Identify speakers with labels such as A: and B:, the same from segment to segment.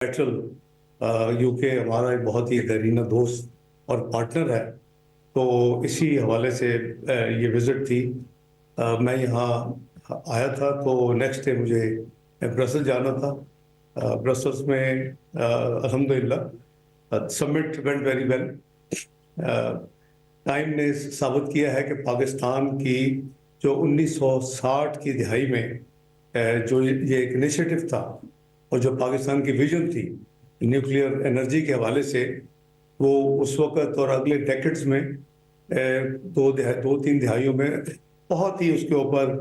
A: Battle UK हमारा एक बहुत ही दरीना दोस्त और पार्टनर है। तो इसी हवाले से ये विज़िट थी। मैं यहाँ आया था तो नेक्स्ट डे मुझे ब्रसल जाना था। ब्रसल्स में अल्हम्दुलिल्लाह summit went very well. Time ने साबित किया है कि पाकिस्तान की जो 1960 की दिहाई में जो ये एक इनिशिएटिव था और जो पाकिस्तान की विजन थी न्यूक्लियर एनर्जी के हवाले से, वो उस वक्त और अगले डेकेड्स में दो तीन दिहाइयों में बहुत ही उसके ऊपर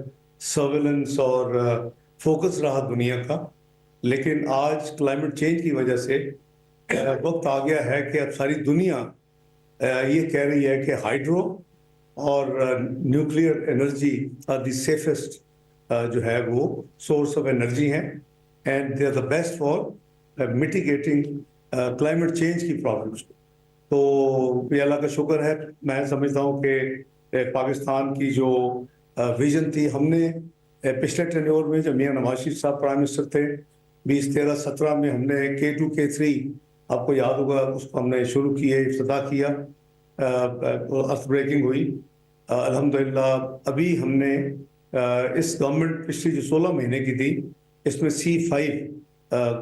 A: सर्वेलेंस और फोकस रहा दुनिया का। लेकिन आज क्लाइमेट चेंज की वजह से वक्त आ गया है कि अब सारी दुनिया ये कह रही है कि हाइड्रो और nuclear energy are the safest जो है वो सोर्स ऑफ एनर्जी हैं and they are the best for mitigating climate change की प्रॉब्लम्स। तो ये अल्लाह का शुक्र है। मैं समझता हूँ कि पाकिस्तान की जो विजन थी, हमने पिछले टेन्योर में जब मियां नवाज शरीफ साहब प्राइम मिनिस्टर थे 2013-17 में हमने K2 K3 आपको याद होगा उसको हमने शुरू किए, इफ्तिताह किया, अर्थ ब्रेकिंग हुई। अल्हम्दुलिल्लाह अभी हमने इस गवर्नमेंट पिछली जो 16 महीने की थी इसमें C5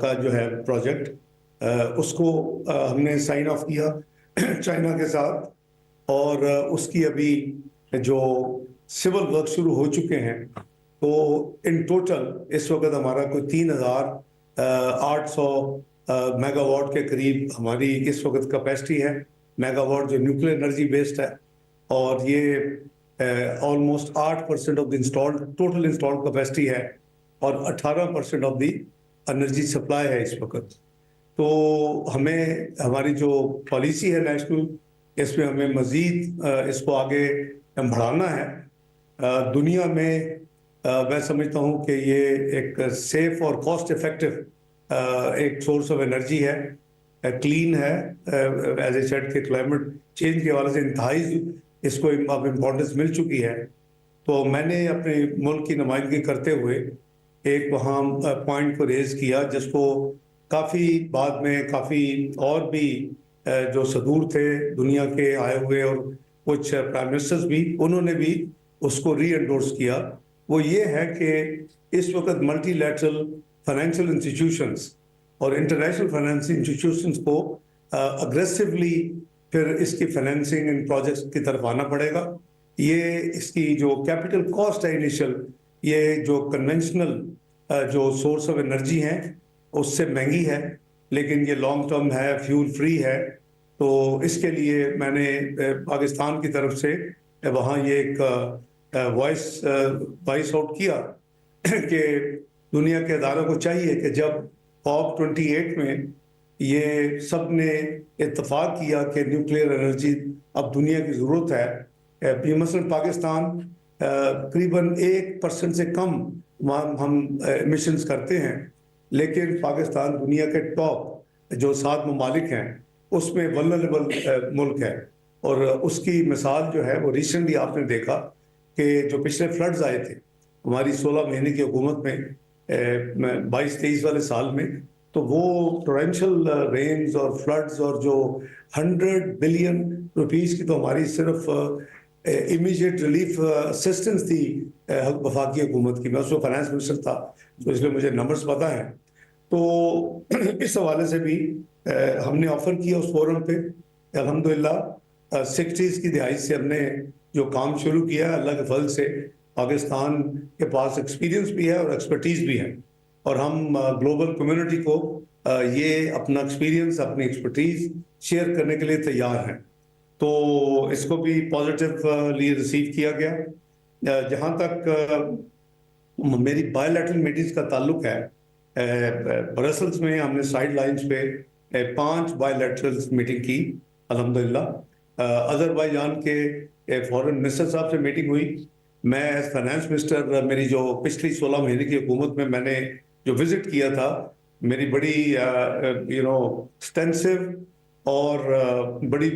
A: का जो है प्रोजेक्ट उसको हमने साइन ऑफ किया चाइना के साथ, और उसकी अभी जो सिविल वर्क शुरू हो चुके हैं। तो इन टोटल इस वक्त हमारा कोई 3800 मेगावाट के करीब हमारी इस वक्त कैपेसिटी है। मेगावाट जो न्यूक्लियर एनर्जी बेस्ड है, और ये almost 8% of the total installed capacity है और 18% ऑफ द एनर्जी सप्लाई है इस वक्त। तो हमें हमारी जो पॉलिसी है नेशनल, इसमें हमें मज़ीद इसको आगे बढ़ाना है। दुनिया में मैं समझता हूँ कि ये एक सेफ और कॉस्ट इफेक्टिव एक सोर्स ऑफ एनर्जी है, क्लीन है। एज ए सेड के क्लाइमेट चेंज के हवाले से इंतहाई इसको अब इम्पोर्टेंस मिल चुकी है। तो मैंने अपने मुल्क की नुमाइंदगी करते हुए एक वहाँ पॉइंट को रेज किया जिसको काफ़ी बाद में काफ़ी और भी जो सदूर थे दुनिया के आए हुए और कुछ प्राइम मिनिस्टर्स भी, उन्होंने भी उसको री एंडोर्स किया। वो ये है कि इस वक्त मल्टीलैटरल फाइनेंशियल इंस्टीट्यूशंस और इंटरनेशनल फाइनेंशियल इंस्टीट्यूशंस को अग्रेसिवली फिर इसकी फाइनेंसिंग इन प्रोजेक्ट्स की तरफ आना पड़ेगा। ये इसकी जो कैपिटल कॉस्ट है इनिशियल, ये जो कन्वेंशनल जो सोर्स ऑफ एनर्जी हैं उससे महंगी है, लेकिन ये लॉन्ग टर्म है, फ्यूल फ्री है। तो इसके लिए मैंने पाकिस्तान की तरफ से वहाँ ये एक वॉइस आउट किया कि दुनिया के अदारों को चाहिए कि जब COP28 में ये सब ने इत्तफाक किया कि न्यूक्लियर एनर्जी अब दुनिया की ज़रूरत है। मसलन पाकिस्तान करीबन 1% से कम हम एमिशंस करते हैं, लेकिन पाकिस्तान दुनिया के टॉप जो 7 ममालिक हैं उसमें वल्नरेबल मुल्क है। और उसकी मिसाल जो है वो रिसेंटली आपने देखा कि जो पिछले फ्लड्स आए थे हमारी 16 महीने की हुकूमत में 22-23 वाले साल में, तो वो टोरेंशियल रेन्स और फ्लड्स और जो 100 बिलियन रुपीस की तो हमारी सिर्फ इमीडिएट रिलीफ असिस्टेंस थी वफाकी हुकूमत की। मैं उसमें फाइनेंस मिनिस्टर था तो इसलिए मुझे नंबर्स पता है। तो इस हवाले से भी हमने ऑफर किया उस फोरम पे। अल्हम्दुलिल्लाह 60s की दिहाई से हमने जो काम शुरू किया, अल्लाह के फजल से पाकिस्तान के पास एक्सपीरियंस भी है और एक्सपर्टीज़ भी है, और हम ग्लोबल कम्युनिटी को ये अपना एक्सपीरियंस अपनी एक्सपर्टीज़ शेयर करने के लिए तैयार हैं। तो इसको भी पॉजिटिवली रिसीव किया गया। जहाँ तक मेरी बायोलैटरल मीटिंग्स का ताल्लुक है, ब्रसल्स में हमने साइड लाइन्स पे 5 बायोलैटरल मीटिंग की अल्हम्दुलिल्लाह। अज़रबैजान के फॉरेन मिनिस्टर साहब से मीटिंग हुई। मैं एज फाइनेंस मिनिस्टर मेरी जो पिछली 16 महीने की हुकूमत में मैंने जो विजिट किया था, मेरी बड़ी एक्सटेंसिव और बड़ी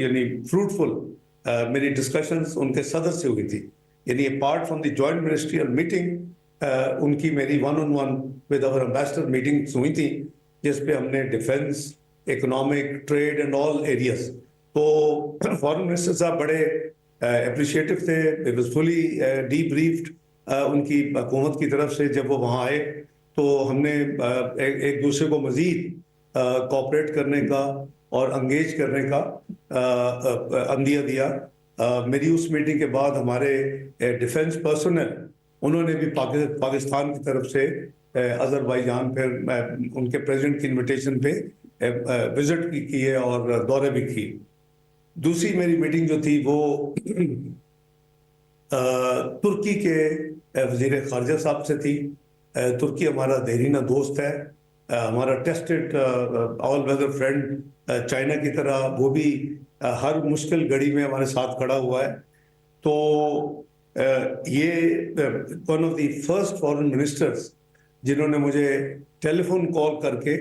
A: यानी फ्रूटफुल मेरी डिस्कशंस उनके सदर से हुई थी। यानी apart from the joint ministerial meeting उनकी मेरी 1-on-1 with our ambassador meetings हुई थी, जिस पे हमने defence, economic, trade and all areas, तो फॉरेन मिनिस्टर साहब बड़े अप्रिशिएटिव थे, इट वाज फुली डीब्रीफ्ड उनकी हुकूमत की तरफ से। जब वो वहाँ आए तो हमने एक दूसरे को मज़ीद कोऑपरेट करने का और एंगेज करने का अंदिया दिया। मेरी उस मीटिंग के बाद हमारे डिफेंस पर्सनल, उन्होंने भी पाकिस्तान की तरफ से अजरबैजान फिर उनके प्रेसिडेंट की इनविटेशन पे विजिट भी किए और दौरे भी किए। दूसरी मेरी मीटिंग जो थी वो तुर्की के वजीर खारजा साहब से थी। तुर्की हमारा देरीना दोस्त है, हमारा tested all weather friend China की तरह, वो भी हर मुश्किल घड़ी में हमारे साथ खड़ा हुआ है। तो ये one of the first foreign ministers जिन्होंने मुझे टेलीफोन कॉल करके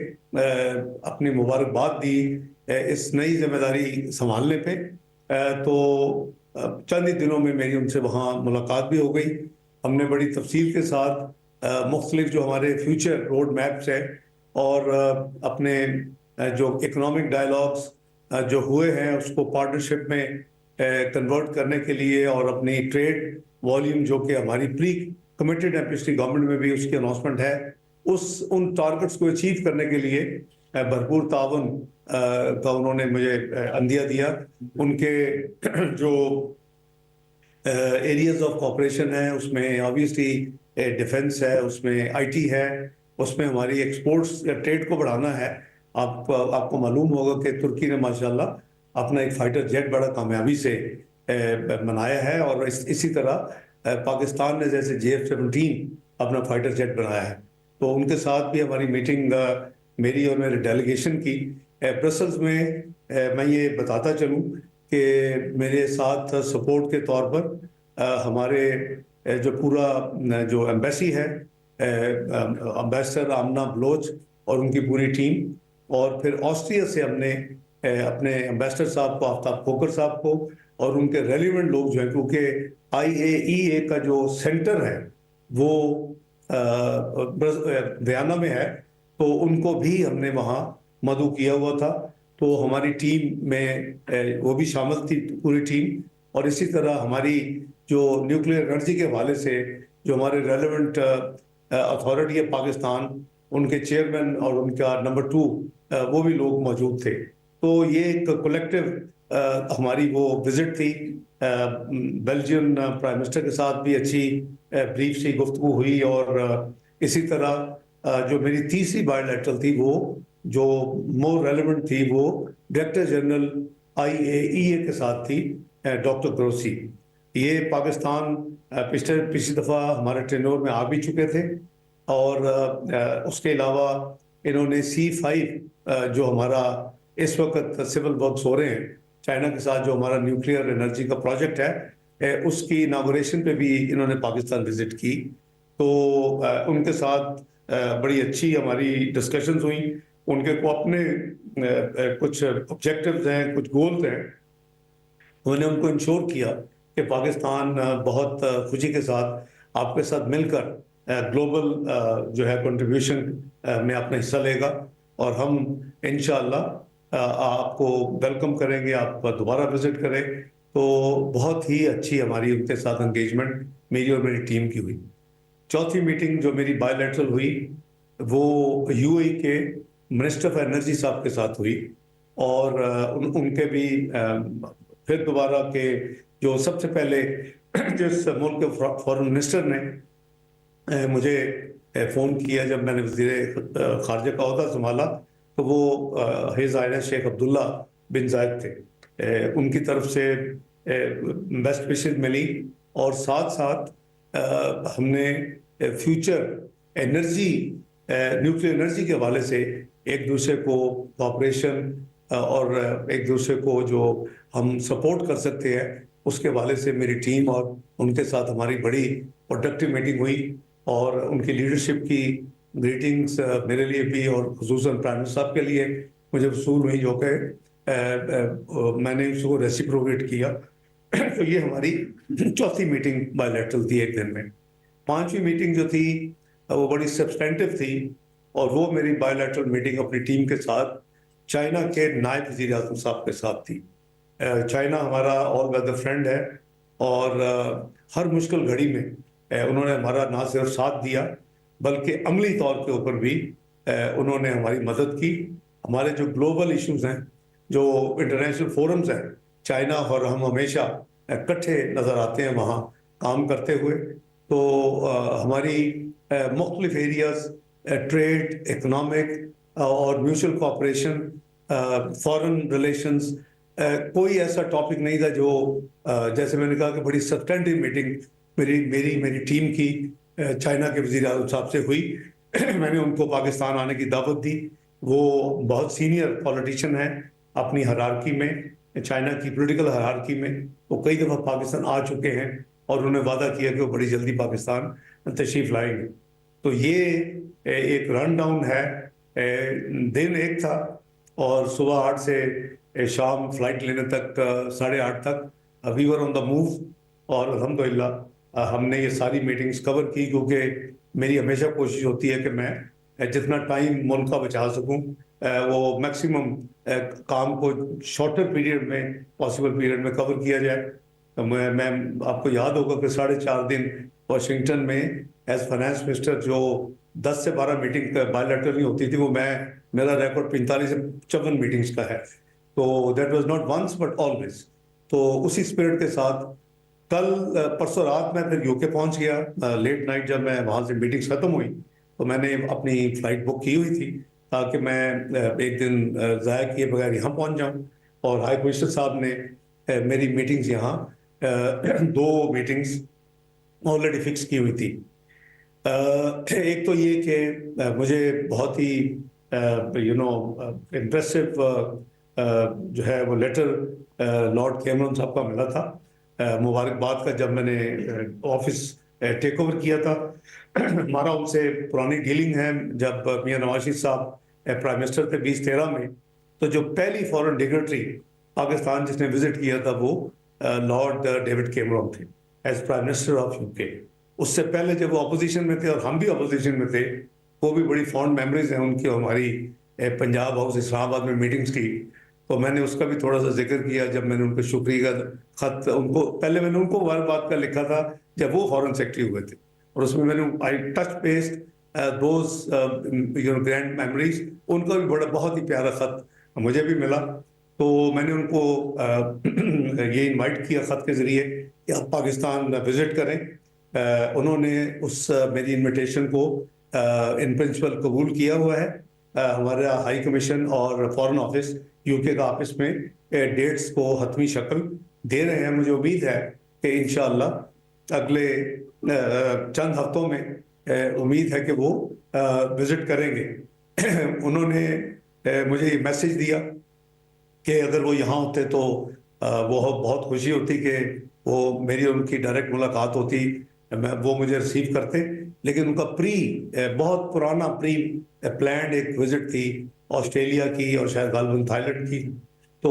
A: अपनी मुबारकबाद दी इस नई जिम्मेदारी संभालने पे। तो चंद ही दिनों में मेरी उनसे वहाँ मुलाकात भी हो गई। हमने बड़ी तफसील के साथ मुख्तलिफ जो हमारे फ्यूचर रोड मैप्स हैं और अपने जो इकोनॉमिक डायलॉग्स जो हुए हैं उसको पार्टनरशिप में कन्वर्ट करने के लिए, और अपनी ट्रेड वॉल्यूम जो कि हमारी प्री कमिटेड है पिछली गवर्नमेंट में भी उसकी अनाउंसमेंट है, उन टारगेट्स को अचीव करने के लिए भरपूर तावन का उन्होंने मुझे अंदिया दिया। उनके जो एरियाज ऑफ कोऑपरेशन है उसमें ऑब्वियसली डिफेंस है, उसमें आईटी है, उसमें हमारी एक्सपोर्ट्स या ट्रेड को बढ़ाना है। आपको मालूम होगा कि तुर्की ने माशाल्लाह अपना एक फाइटर जेट बड़ा कामयाबी से बनाया है, और इसी तरह पाकिस्तान ने जैसे JF-17 अपना फाइटर जेट बनाया है। तो उनके साथ भी हमारी मीटिंग मेरी और मेरे डेलीगेशन की ब्रसल्स में। मैं ये बताता चलूँ कि मेरे साथ सपोर्ट के तौर पर हमारे जो पूरा जो एम्बेसी है, एम्बेसडर आमना बलोच और उनकी पूरी टीम, और फिर ऑस्ट्रिया से हमने अपने एम्बेसडर साहब को, आफ्ताब खोकर साहब को, और उनके रेलिवेंट लोग जो हैं, क्योंकि IAEA का जो सेंटर है वो वियना में है, तो उनको भी हमने वहाँ मदऊ किया हुआ था। तो हमारी टीम में वो भी शामिल थी पूरी टीम। और इसी तरह हमारी जो न्यूक्लियर एनर्जी के हवाले से जो हमारे रेलेवेंट अथॉरिटी है पाकिस्तान, उनके चेयरमैन और उनका नंबर 2 वो भी लोग मौजूद थे। तो ये एक कलेक्टिव हमारी वो विजिट थी। बेल्जियन प्राइम मिनिस्टर के साथ भी अच्छी ब्रीफ सी गुफ्तगू हुई, और इसी तरह जो मेरी तीसरी बायोलैटरल थी वो जो मोर रेलेवेंट थी वो डायरेक्टर जनरल IAEA के साथ थी, डॉक्टर ग्रोसी। ये पाकिस्तान पिछली दफ़ा हमारे टेन्योर में आ भी चुके थे, और उसके अलावा इन्होंने C5 जो हमारा इस वक्त सिविल वर्क्स हो रहे हैं चाइना के साथ, जो हमारा न्यूक्लियर एनर्जी का प्रोजेक्ट है, उसकी इनागोरेशन पे भी इन्होंने पाकिस्तान विजिट की। तो उनके साथ बड़ी अच्छी हमारी डिस्कशंस हुई। उनके को अपने कुछ ऑब्जेक्टिव्स हैं, कुछ गोल्स हैं, उन्होंने उनको इंश्योर किया कि पाकिस्तान बहुत खुशी के साथ आपके साथ मिलकर ग्लोबल जो है कंट्रीब्यूशन में अपना हिस्सा लेगा, और हम इंशाअल्लाह आपको वेलकम करेंगे, आप दोबारा विजिट करें। तो बहुत ही अच्छी हमारी उनके साथ एंगेजमेंट मेरी और मेरी टीम की हुई। चौथी मीटिंग जो मेरी बायोलैटरल हुई वो UAE के मिनिस्टर ऑफ एनर्जी साहब के साथ हुई, और उनके भी फिर दोबारा के जो सबसे पहले जिस मुल्क के फॉरेन मिनिस्टर ने मुझे फ़ोन किया जब मैंने वज़ीर ख़ारजा का ओहदा संभाला, तो वो हिज़ हाइनेस शेख अब्दुल्ला बिन जायद थे। उनकी तरफ से बेस्ट विशेस मिली, और साथ साथ हमने फ्यूचर एनर्जी, न्यूक्लियर एनर्जी के हवाले से एक दूसरे को कोऑपरेशन और एक दूसरे को जो हम सपोर्ट कर सकते हैं उसके हवाले से मेरी टीम और उनके साथ हमारी बड़ी प्रोडक्टिव मीटिंग हुई। और उनकी लीडरशिप की ग्रीटिंग्स मेरे लिए भी और खुसूसन प्राइम मिनिस्टर साहब के लिए मुझे वसूल हुई, जो कि मैंने उसको रेसिप्रोकेट किया। तो ये हमारी चौथी मीटिंग बायलैटरल थी एक दिन में। पांचवी मीटिंग जो थी वो बड़ी सब्सटेंटिव थी, और वो मेरी बायोलैटरल मीटिंग अपनी टीम के साथ चाइना के नायब वज़ीर आज़म साहब के साथ थी। चाइना हमारा ऑल वेदर फ्रेंड है और हर मुश्किल घड़ी में उन्होंने हमारा ना सिर्फ साथ दिया बल्कि अमली तौर के ऊपर भी उन्होंने हमारी मदद की। हमारे जो ग्लोबल इश्यूज हैं, जो इंटरनेशनल फोरम्स हैं, चाइना और हम हमेशा इकट्ठे नज़र आते हैं वहाँ काम करते हुए। तो हमारी मुख्तलिफ एरियाज, ट्रेड, इकोनॉमिक और म्यूचुअल कोऑपरेशन, फॉरेन रिलेशंस, कोई ऐसा टॉपिक नहीं था जो जैसे मैंने कहा कि बड़ी सब्सटेंटिव मीटिंग मेरी टीम की चाइना के वज़ीर आज़म साहब से हुई। मैंने उनको पाकिस्तान आने की दावत दी। वो बहुत सीनियर पॉलिटिशियन हैं अपनी हायरार्की में, चाइना की पॉलिटिकल हायरार्की में। वो कई दफ़ा पाकिस्तान आ चुके हैं और उन्होंने वादा किया कि वो बड़ी जल्दी पाकिस्तान तशरीफ़ लाएंगे। तो ये एक रन डाउन है। दिन एक था और सुबह 8 से शाम फ्लाइट लेने तक 8:30 तक we were on the move. और अल्हम्दुलिल्लाह हमने ये सारी मीटिंग्स कवर की, क्योंकि मेरी हमेशा कोशिश होती है कि मैं जितना टाइम मुल्क का बचा सकूं वो मैक्सिमम काम को शॉर्टर पीरियड में, पॉसिबल पीरियड में कवर किया जाए। तो मैं आपको याद होगा कि 4.5 दिन वाशिंगटन में एज फाइनेंस मिनिस्टर जो 10 से 12 मीटिंग बायलैटरल नहीं होती थी, वो मेरा रिकॉर्ड 45 से 54 मीटिंग्स का है। तो that was not once but always. तो उसी स्पिरिट के साथ कल परसों रात मैं फिर यूके पहुंच गया। लेट नाइट जब मैं वहाँ से मीटिंग्स खत्म हुई तो मैंने अपनी फ्लाइट बुक की हुई थी ताकि मैं एक दिन ज़ाया किए बगैर यहाँ पहुँच जाऊँ। और हाई कमिश्नर साहब ने मेरी मीटिंग्स यहाँ 2 मीटिंग्स ऑलरेडी फिक्स की हुई थी। एक तो ये कि मुझे बहुत ही इम्प्रेसिव जो है वो लेटर लॉर्ड कैमरन साहब का मिला था मुबारकबाद का, जब मैंने ऑफिस टेक ओवर किया था। हमारा उनसे पुरानी डीलिंग है। जब मियां नवाज शरीफ साहब प्राइम मिनिस्टर थे 2013 में, तो जो पहली फॉरेन डिग्नेटरी पाकिस्तान जिसने विजिट किया था वो लॉर्ड डेविड कैमरन थे as prime minister of UK. उससे पहले जब वो अपोजिशन में थे और हम भी अपोजिशन में थे, वो भी बड़ी फॉन्ड मेमोरीज हैं उनकी हमारी पंजाब हाउस इस्लामाबाद में मीटिंग्स की। तो मैंने उसका भी थोड़ा सा जिक्र किया जब मैंने उनको शुक्रिया का खत उनको, पहले मैंने उनको मुबारकबाद का लिखा था जब वो फॉरेन सेक्रेटरी हुए थे, और उसमें मैंने I touch based those grand memories. उनका भी बड़ा बहुत ही प्यारा खत मुझे भी मिला। तो मैंने उनको ये इनवाइट किया खत के ज़रिए कि आप पाकिस्तान विज़िट करें। उन्होंने उस मेरी इनविटेशन को इन प्रिंसिपल कबूल किया हुआ है। हमारा हाई कमीशन और फॉरेन ऑफिस यूके का ऑफिस में डेट्स को हतमी शक्ल दे रहे हैं। मुझे उम्मीद है कि इंशाअल्लाह अगले चंद हफ्तों में उम्मीद है कि वो विज़िट करेंगे। उन्होंने मुझे ये मैसेज दिया कि अगर वो यहाँ होते तो वो बहुत खुशी होती कि वो मेरी और उनकी डायरेक्ट मुलाकात होती, वो मुझे रिसीव करते। लेकिन उनका बहुत पुराना प्लान्ड एक विजिट थी ऑस्ट्रेलिया की और शायद गालबन थाईलैंड की। तो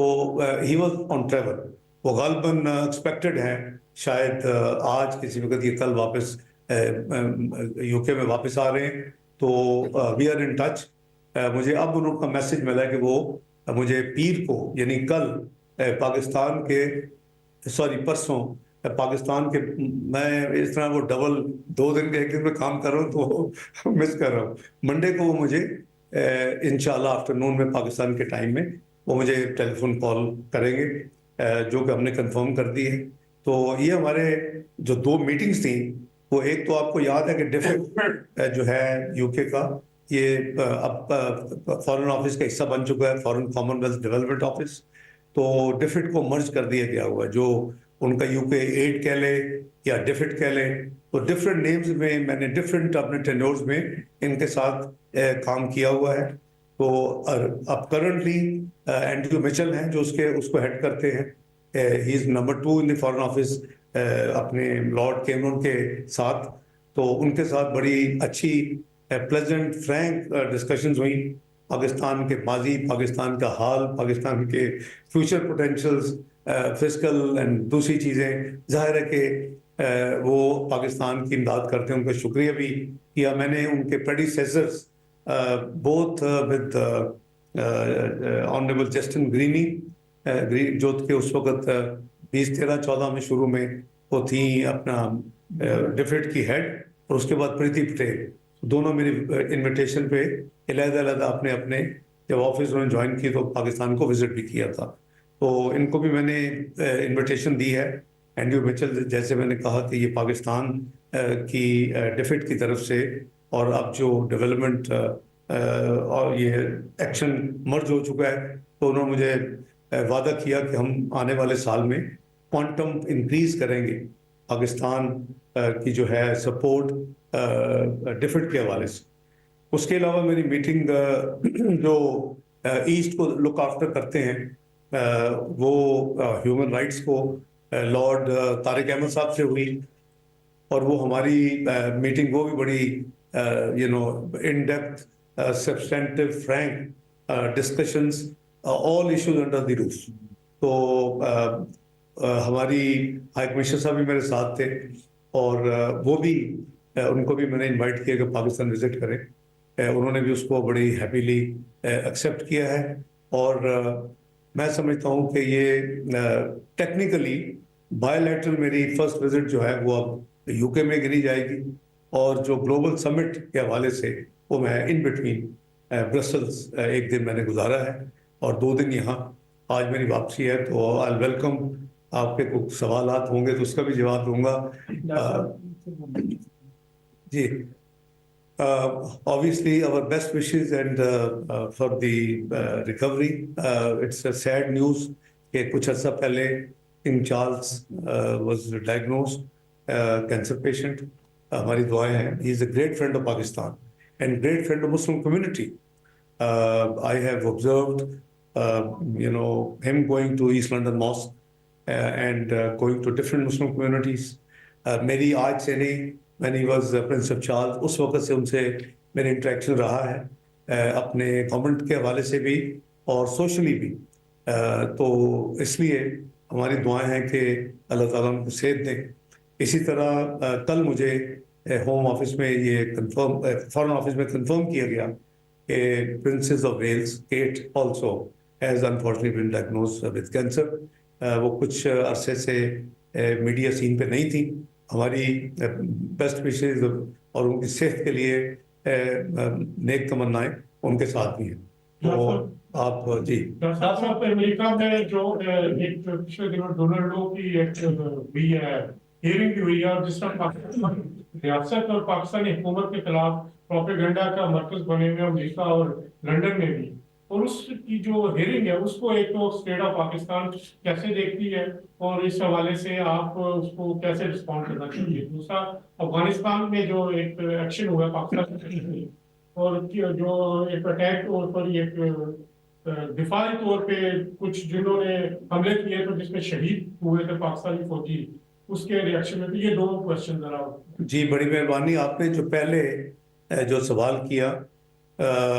A: ही वाज ऑन ट्रैवल। वो गालबन एक्सपेक्टेड हैं शायद आज किसी वक्त, ये कल वापस यूके में वापस आ रहे हैं। तो वी आर इन टच। मुझे अब उनका मैसेज मिला कि वो मुझे पीर को यानी कल पाकिस्तान के परसों पाकिस्तान के, मैं इस तरह वो डबल 2 दिन के 1 दिन में काम कर रहा हूँ तो मिस कर रहा हूँ। मंडे को वो मुझे इंशाल्लाह आफ्टरनून में पाकिस्तान के टाइम में वो मुझे टेलीफोन कॉल करेंगे, जो कि हमने कंफर्म कर दी है। तो ये हमारे जो 2 मीटिंग्स थी, वो एक तो आपको याद है कि डिफेक्ट जो है यूके का, ये अब फॉरेन ऑफिस का हिस्सा बन चुका है, फॉरेन कॉमनवेल्थ डेवलपमेंट ऑफिस। तो डिफिट को मर्ज कर दिया गया हुआ है, जो उनका यूके एड कह ले या डिफिट कह ले। तो डिफरेंट नेम्स में मैंने डिफरेंट अपने टेन्योर्स में इनके साथ काम किया हुआ है। तो अब करंटली एंड्रयू मिचेल हैं जो उसको हेड करते हैं। He is number 2 in the foreign office अपने लॉर्ड कैमरन के साथ। तो उनके साथ बड़ी अच्छी प्लेजेंट फ्रैंक डिस्कशंस हुई पाकिस्तान के माजी, पाकिस्तान का हाल, पाकिस्तान के फ्यूचर पोटेंशियल्स, फिजिकल एंड दूसरी चीज़ें। जाहिर है कि वो पाकिस्तान की इमदाद करते हैं, उनका शुक्रिया भी किया। मैंने उनके predecessors both with honourable Justine Greening, जो कि उस वक्त 2013-14 में शुरू में वो थी अपना डिफेड की हेड, और उसके बाद प्रीति पटेल, दोनों मेरी इनविटेशन पे अलग-अलग अपने अपने जब ऑफिस उन्होंने ज्वाइन की तो पाकिस्तान को विजिट भी किया था। तो इनको भी मैंने इनविटेशन दी है। एंड्रयू मिचेल, जैसे मैंने कहा कि ये पाकिस्तान की डिफेड की तरफ से और अब जो डेवलपमेंट और ये एक्शन मर्ज हो चुका है, तो उन्होंने मुझे वादा किया कि हम आने वाले साल में क्वांटम इंक्रीज करेंगे पाकिस्तान की जो है सपोर्ट डिफेड के हवाले से। उसके अलावा मेरी मीटिंग जो ईस्ट को लुक आफ्टर करते हैं, वो ह्यूमन राइट्स को लॉर्ड तारिक अहमद साहब से हुई, और वो हमारी मीटिंग वो भी बड़ी in depth substantive Frank discussions all issues under the roof. तो हमारी हाई कमिश्नर साहब भी मेरे साथ थे, और वो भी उनको भी मैंने इनवाइट किया कि पाकिस्तान विजिट करें। उन्होंने भी उसको बड़ी हैप्पीली एक्सेप्ट किया है, और मैं समझता हूँ कि ये टेक्निकली बायलैटरल मेरी फर्स्ट विजिट जो है वो अब यूके में गिनी जाएगी, और जो ग्लोबल समिट के हवाले से वो मैं इन बिटवीन ब्रसल्स एक दिन मैंने गुजारा है और 2 दिन यहाँ। आज मेरी वापसी है, तो आई वेलकम, आपके कुछ सवालात होंगे तो उसका भी जवाब दूंगा। जी, obviously our best wishes and for the recovery. It's a sad news कि कुछ अर्सा पहले king Charles was diagnosed cancer patient. हमारी दुआएं हैं। He is a great friend of Pakistan and great friend of Muslim community. I have observed him going to East London Mosque and going to different Muslim communities. मेरी आज से नहीं, when he was Prince of Charles, उस वक्त से उनसे मेरा interaction रहा है, अपने गवर्नमेंट के हवाले से भी और सोशली भी। तो इसलिए हमारी दुआएं हैं कि अल्लाह ताला उनको सेहत दें। इसी तरह कल मुझे होम ऑफिस में ये कंफर्म, फॉरेन ऑफिस में कंफर्म किया गया कि princess of Wales Kate also has unfortunately been diagnosed with cancer. वो कुछ अरसे से मीडिया सीन पे नहीं थी। हमारी बेस्ट विशेज और उनकी सेहत के लिए नेक तमन्नाएं उनके साथ भी हैं। तो आप जी
B: साहब, अमेरिका में जो एक पिछले दिनों डोनाल्ड ट्रंप की एक हुई है, हियरिंग भी हुई है, और जिसमें पाकिस्तान रियासत और पाकिस्तानी हुकूमत के खिलाफ प्रोपेगेंडा का मरकज बने हुए अमेरिका और लंदन में भी, और उसकी जो हियरिंग है उसको एक तो स्टेट ऑफ पाकिस्तान कैसे देखती है, और इस हवाले से आप उसको कैसे रिस्पॉन्ड करना चाहिए। दूसरा, अफगानिस्तान में जो एक एक्शन हुआ पाकिस्तान और जो एक अटैक तौर पर एक दिफाई तौर पे कुछ जिन्होंने हमले किए तो जिसमें शहीद हुए थे पाकिस्तानी फौजी, उसके रिएक्शन में भी ये 2 क्वेश्चन जरा।
A: जी, बड़ी मेहरबानी। आपने जो पहले जो सवाल किया